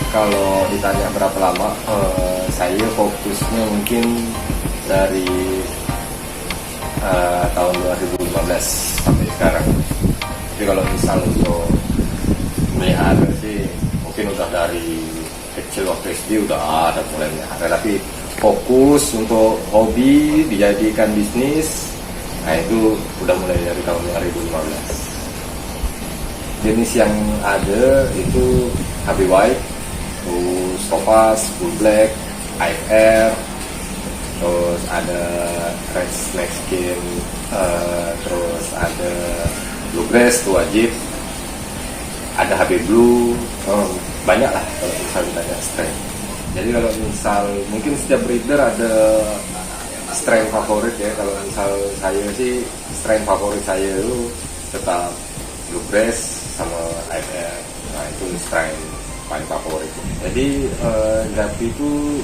Kalau ditanya berapa lama, saya fokusnya mungkin dari tahun 2015 sampai sekarang. Tapi kalau misal untuk melihara sih mungkin udah dari kecil, waktu SD udah ada mulai melihara. Tapi fokus untuk hobi dijadikan bisnis, nah itu udah mulai dari tahun 2015. Jenis yang ada itu HB White, terus Topaz, Bull Black, IFR, terus ada Red Snake Skin, terus ada Bluegrass itu wajib, ada HB Blue, banyak lah kalau misal ditanya strain. Jadi kalau misal mungkin setiap breeder ada strain favorit ya. Kalau misal saya sih strain favorit saya itu tetap Bluegrass sama IFR. Nah itu strain paling favorit. Jadi Gapi itu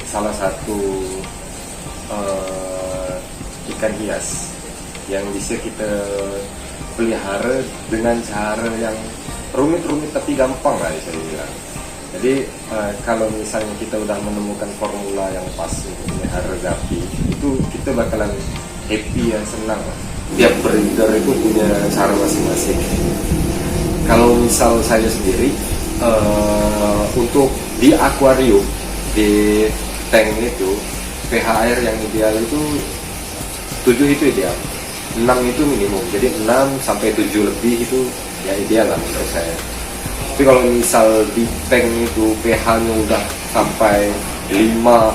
salah satu ikan hias yang bisa kita pelihara dengan cara yang rumit-rumit tapi gampang lah saya bilang. Jadi kalau misalnya kita udah menemukan formula yang pas untuk melihara Gapi, itu kita bakalan happy dan senang. Tiap breeder itu punya cara masing-masing. Kalau misal saya sendiri untuk di akuarium, di tank itu pH air yang ideal itu 7 itu ideal, 6 itu minimum. Jadi 6 sampai 7 lebih itu ya ideal lah menurut saya. Tapi kalau misal di tank itu pH-nya udah sampai 5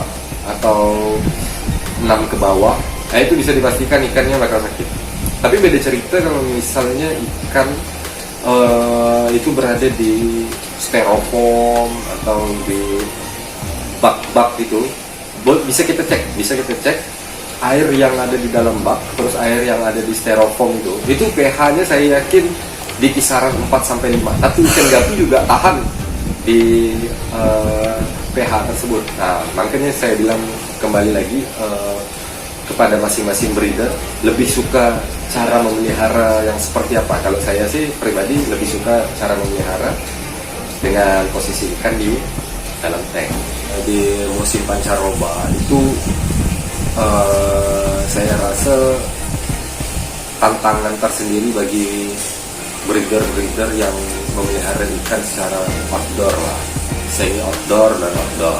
atau 6 ke bawah, nah itu bisa dipastikan ikannya bakal sakit. Tapi beda cerita kalau misalnya ikan itu berada di styrofoam atau di bak-bak itu, bisa kita cek air yang ada di dalam bak, terus air yang ada di styrofoam itu pH-nya saya yakin di kisaran 4 sampai 5. Tapi ikan Gapi juga tahan di pH tersebut. Nah, makanya saya bilang kembali lagi kepada masing-masing breeder lebih suka cara memelihara yang seperti apa. Kalau saya sih pribadi lebih suka cara memelihara dengan posisi ikan di dalam tank. Di musim pancaroba itu saya rasa tantangan tersendiri bagi breeder-breeder yang memelihara ikan secara outdoor lah, semi outdoor dan outdoor.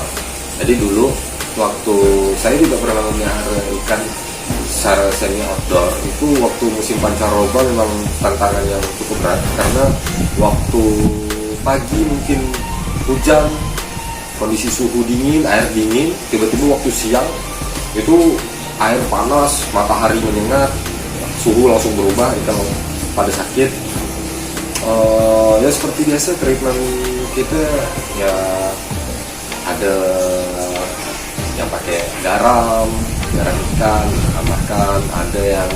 Jadi dulu waktu saya juga pernah memelihara ikan secara semi outdoor, itu waktu musim pancaroba memang tantangan yang cukup berat karena waktu pagi mungkin hujan, kondisi suhu dingin, air dingin, tiba-tiba waktu siang itu air panas, matahari menyengat, suhu langsung berubah, ikan pada sakit. Ya seperti biasa treatment kita ya ada yang pakai garam ikan, tambahkan, ada yang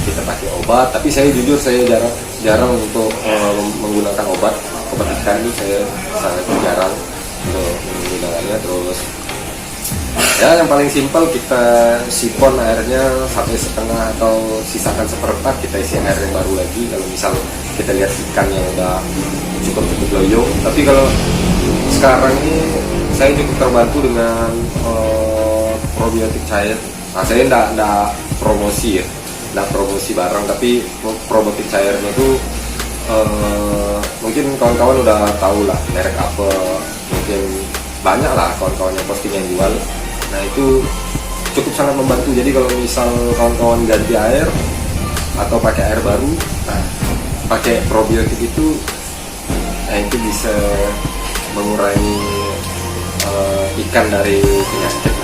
kita pakai obat. Tapi saya jujur saya jarang untuk menggunakan obat ikan itu, saya sangat jarang untuk menggunakannya. Terus ya yang paling simpel kita sipon airnya sampai setengah atau sisakan seperempat, kita isi air yang baru lagi kalau misal kita lihat ikannya udah cukup loyong. Tapi kalau sekarang ini saya cukup terbantu dengan probiotik cair. Nah, saya enggak promosi ya, enggak promosi barang, tapi probiotik cairnya itu mungkin kawan-kawan udah tahu lah merek apa, mungkin banyak lah kawan-kawan yang posting yang jual. Nah itu cukup sangat membantu. Jadi kalau misal kawan-kawan ganti air atau pakai air baru, nah pakai probiotik itu, nah itu bisa mengurangi ikan dari penyakit.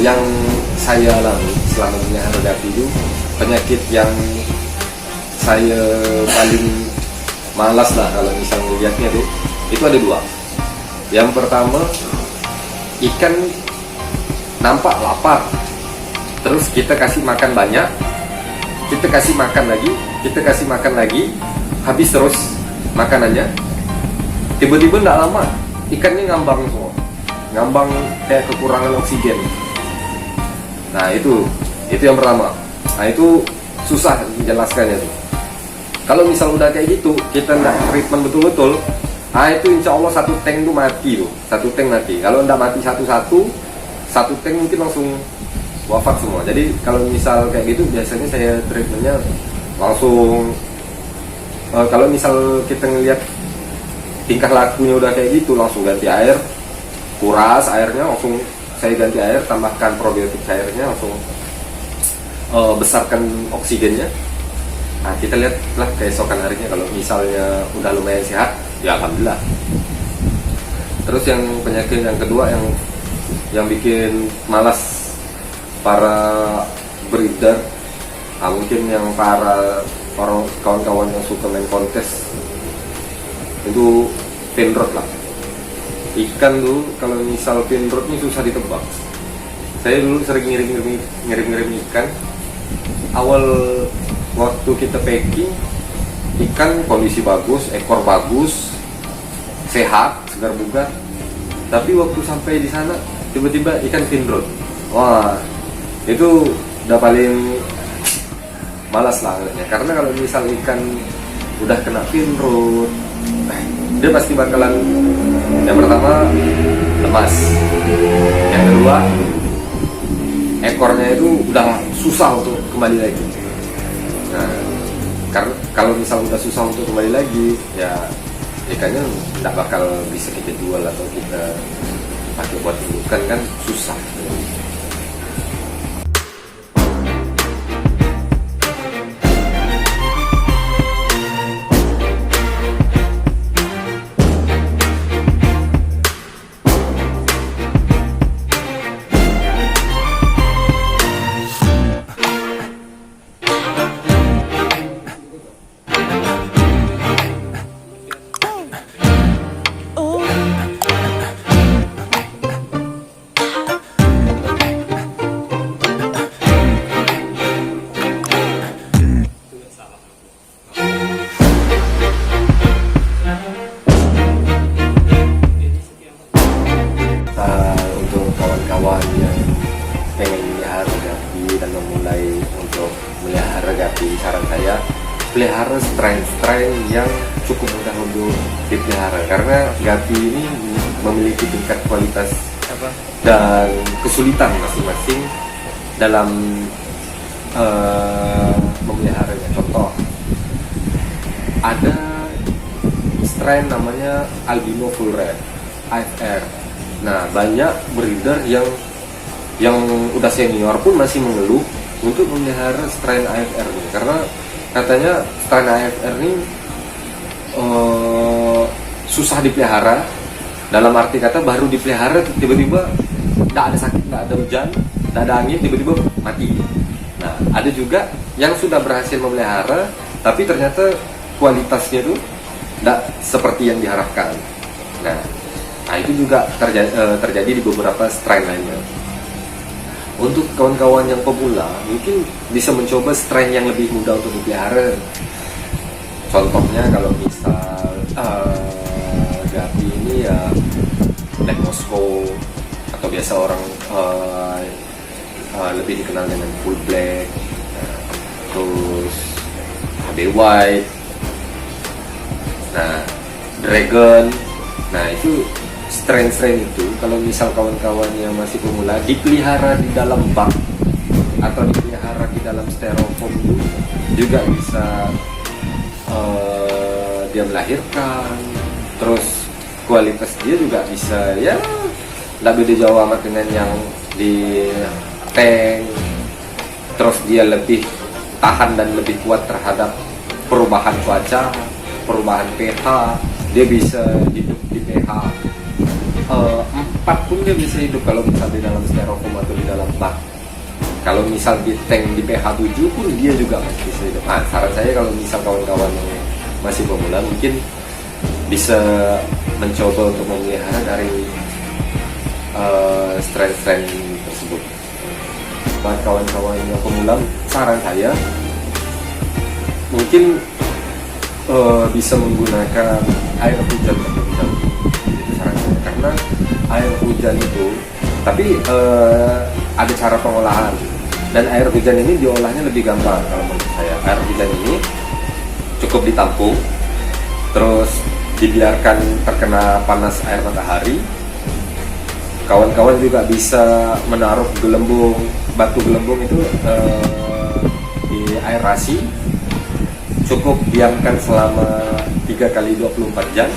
yang saya alami selama melihara gapi itu, penyakit yang saya paling malas lah kalau misalnya melihatnya tuh, itu ada dua. Yang pertama, ikan nampak lapar, terus kita kasih makan banyak, kita kasih makan lagi, kita kasih makan lagi, habis terus makanannya, tiba-tiba nggak lama ikannya ngambang semua, ngambang kayak kekurangan oksigen. Nah itu yang pertama. Nah itu susah menjelaskannya tuh. Kalau misal udah kayak gitu, kita nggak treatment betul-betul, nah itu insya Allah satu tank tuh mati tuh, satu tank mati. Kalau nggak mati satu-satu, satu tank mungkin langsung wafat semua. Jadi kalau misal kayak gitu, biasanya saya treatmentnya langsung, kalau misal kita ngelihat tingkah lakunya udah kayak gitu, langsung ganti air, kuras airnya, langsung saya ganti air, tambahkan probiotik cairnya, langsung besarkan oksigennya. Nah kita lihatlah keesokan harinya, kalau misalnya udah lumayan sehat, ya alhamdulillah. Terus yang penyakit yang kedua yang bikin malas para breeder, mungkin yang para kawan-kawan yang suka main kontes, itu finrod lah. Ikan tuh kalau misal finrod ini susah ditebak. Saya dulu sering ngirim ikan. Awal waktu kita packing, ikan kondisi bagus, ekor bagus, sehat, segar bugar. Tapi waktu sampai di sana, tiba-tiba ikan finrod. Wah, itu udah paling malas lah ngeliatnya. Karena kalau misal ikan udah kena finrod, dia pasti bakalan, yang pertama lemas, yang kedua ekornya itu udah susah untuk kembali lagi. Nah, karena kalau misal udah susah untuk kembali lagi, ya ikannya tidak bakal bisa kita jual atau kita pakai buat indukan, kan susah. Untuk kawan-kawan yang pengen melihara gapi dan memulai untuk melihara gapi, saran saya pelihara strain yang cukup mudah untuk dipelihara, karena gapi ini memiliki tingkat kualitas dan kesulitan masing-masing dalam memeliharanya. Contoh, ada strain namanya albino full red, AFR. Nah, banyak breeder yang udah senior pun masih mengeluh untuk memelihara strain AFR ini, karena katanya strain AFR ini susah dipelihara. Dalam arti kata, baru dipelihara tiba-tiba tidak ada sakit, tidak ada hujan, tidak ada angin, tiba-tiba mati. Nah, ada juga yang sudah berhasil memelihara, tapi ternyata kualitasnya itu tidak seperti yang diharapkan. Nah itu juga terjadi di beberapa strain lainnya. Untuk kawan-kawan yang pemula, mungkin bisa mencoba strain yang lebih mudah untuk dipelihara. Contohnya kalau misal gapi ini ya Black Moscow, atau biasa orang lebih dikenal dengan Full Black, terus HB White, nah Dragon. Nah itu strain-strain itu kalau misal kawan-kawan yang masih pemula dipelihara di dalam bak atau dipelihara di dalam styrofoam itu juga bisa dia melahirkan. Terus kualitas dia juga bisa ya nggak beda jauh amat dengan yang di tank. Terus dia lebih tahan dan lebih kuat terhadap perubahan cuaca, perubahan pH. Dia bisa hidup di pH 4 tempat pun dia bisa hidup, kalau misal di dalam styrofoam atau di dalam bak. Kalau misal di tank di pH 7 pun dia juga masih bisa hidup. Nah, saran saya kalau misal kawan-kawan yang masih pemula mungkin bisa mencoba untuk memelihara dari strain-strain tersebut. Buat kawan-kawan yang pemula, saran saya mungkin bisa menggunakan air hujan terlebih dahulu. Itu saran saya, karena air hujan itu, tapi ada cara pengolahan, dan air hujan ini diolahnya lebih gampang kalau menurut saya. Air hujan ini cukup ditampung, terus dibiarkan terkena panas air matahari. Kawan-kawan juga bisa menaruh gelembung, batu gelembung itu di aerasi, cukup diamkan selama 3 kali 24 jam.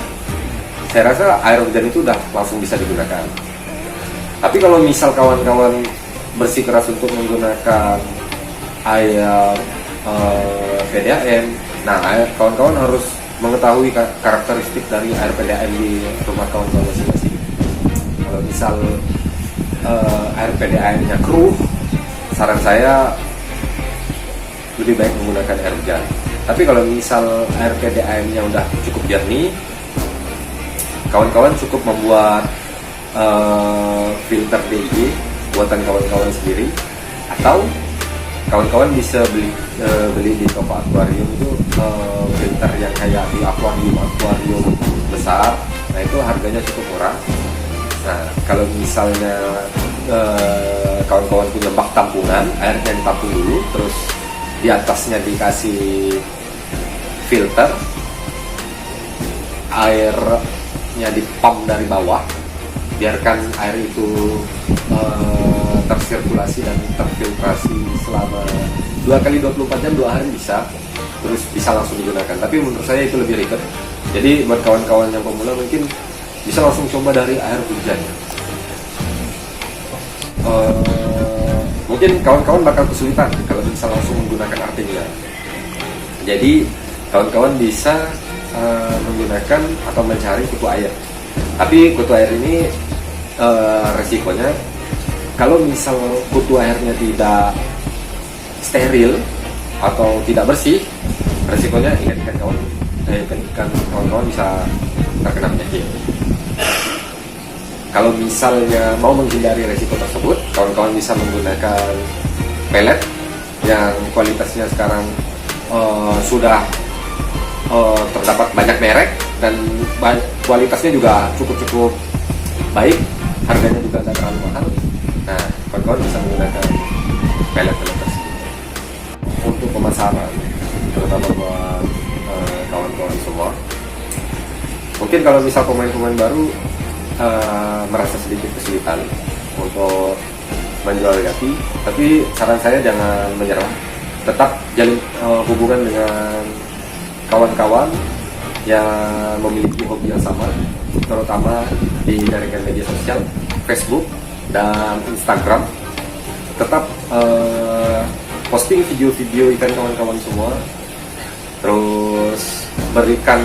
Saya rasa air hujan itu udah langsung bisa digunakan. Tapi kalau misal kawan-kawan bersikeras untuk menggunakan air PDAM, nah kawan-kawan harus mengetahui karakteristik dari air PDAM di rumah kawan-kawan masing-masing. Kalau misal air PDAM-nya keruh, saran saya lebih baik menggunakan air hujan. Tapi kalau misal air PDAM-nya udah cukup jernih, kawan-kawan cukup membuat filter DIY buatan kawan-kawan sendiri, atau kawan-kawan bisa beli di toko akuarium itu filter yang kayak di akuarium besar. Nah, itu harganya cukup murah. Nah, kalau misalnya kawan-kawan punya bak tampungan, airnya ditampung dulu, terus di atasnya dikasih filter, airnya dipump dari bawah, biarkan air itu tersirkulasi dan terfiltrasi selama 2 kali 24 jam, 2 hari bisa, terus bisa langsung digunakan. Tapi menurut saya itu lebih ribet. Jadi buat kawan-kawan yang pemula mungkin bisa langsung coba dari air hujan. Mungkin kawan-kawan bakal kesulitan kalau bisa langsung menggunakan artinya. Jadi kawan-kawan bisa menggunakan atau mencari kutu air. Tapi kutu air ini resikonya, kalau misal kutu airnya tidak steril atau tidak bersih, resikonya ikan kawan-kawan bisa terkena penyakit. Kalau misalnya mau menghindari resiko tersebut, kawan-kawan bisa menggunakan pelet yang kualitasnya sekarang sudah terdapat banyak merek, dan kualitasnya juga cukup baik, harganya juga tidak terlalu mahal. Nah, kawan-kawan bisa menggunakan pelet-pelet tersebut untuk pemasaran, terutama buat kawan-kawan semua. Mungkin kalau misal pemain-pemain baru merasa sedikit kesulitan untuk menjual Gapi, tapi saran saya jangan menyerah, tetap jalin hubungan dengan kawan-kawan yang memiliki hobi yang sama, terutama di jaringan media sosial Facebook dan Instagram. Tetap posting video-video ikan kawan-kawan semua, terus berikan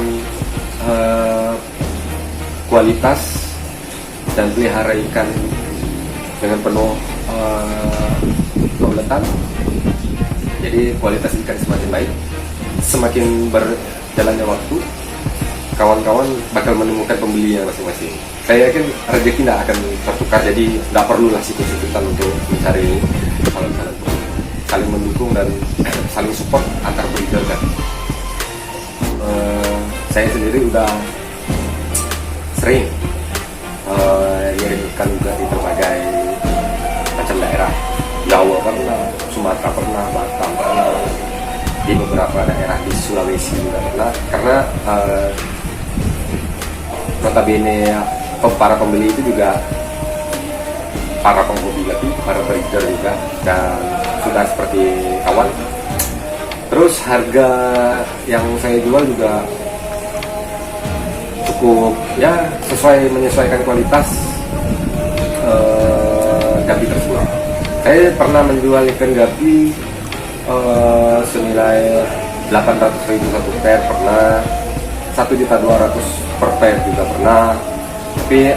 kualitas dan pelihara ikan dengan penuh keuletan. Jadi kualitas ikan semakin baik, semakin berjalannya waktu, kawan-kawan bakal menemukan pembelinya masing-masing. Saya yakin rezeki tidak akan tertukar, jadi tidak perlulah sikut-sikutan untuk mencari calon-calon. Saling mendukung dan saling support antar breeder kan. Saya sendiri udah sering ngirim ikan juga di berbagai macam daerah. Jawa pernah, Sumatera pernah, Batam pernah, di beberapa daerah di Sulawesi juga pernah. Karena notabene para pembeli itu juga para penghobi Gapi, para breeder juga, dan sudah seperti kawan. Terus harga yang saya jual juga cukup ya menyesuaikan kualitas Gapi tersebut. Saya pernah menjual ikan Gapi senilai 800.000 satu pair pernah, 1.200.000 per pair juga pernah. Tapi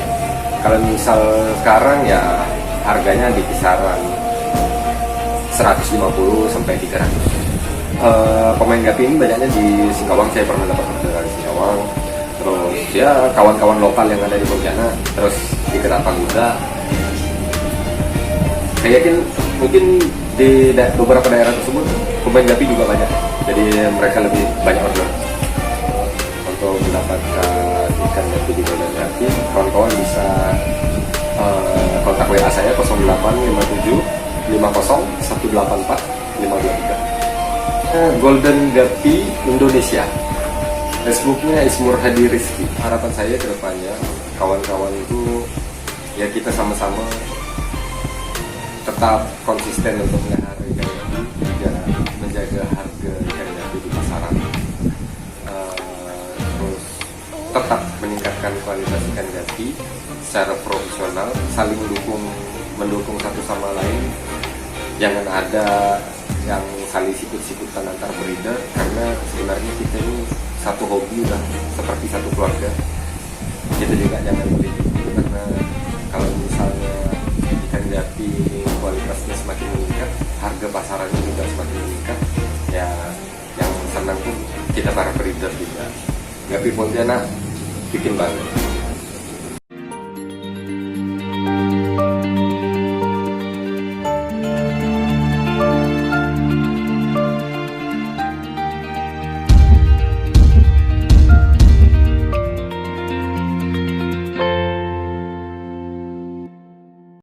Kalau misal sekarang ya harganya di kisaran 150 sampai 300. Pemain Gapi ini banyaknya di Singkawang, saya pernah dapat orderan di Singkawang. Terus ya kawan-kawan lokal yang ada di Pontianak, terus di Kelapa-Muda. Saya yakin mungkin di beberapa daerah tersebut pemain Gapi juga banyak, jadi mereka lebih banyak order. Untuk mendapatkan ikan Gapi di Golden Gapi, kawan-kawan bisa kontak WA saya 0857 50 184 523. Golden Gapi Indonesia, Facebooknya Ismur Hadi Rizky. Harapan saya ke depannya kawan-kawan itu ya kita sama-sama tetap konsisten untuk melihara ikan gapi, juga menjaga harga ikan gapi di pasaran, terus tetap meningkatkan kualitas ikan gapi secara profesional, saling mendukung satu sama lain, jangan ada yang saling sikut-sikutan antar breeder, karena sebenarnya kita ini satu hobi lah, seperti satu keluarga. Kita juga jangan begitu, karena kalau misalnya ikan gapi kualitasnya semakin meningkat, harga pasarannya juga semakin meningkat, ya yang senang pun kita para breeder juga. Gapi Pontianak bikin bangga.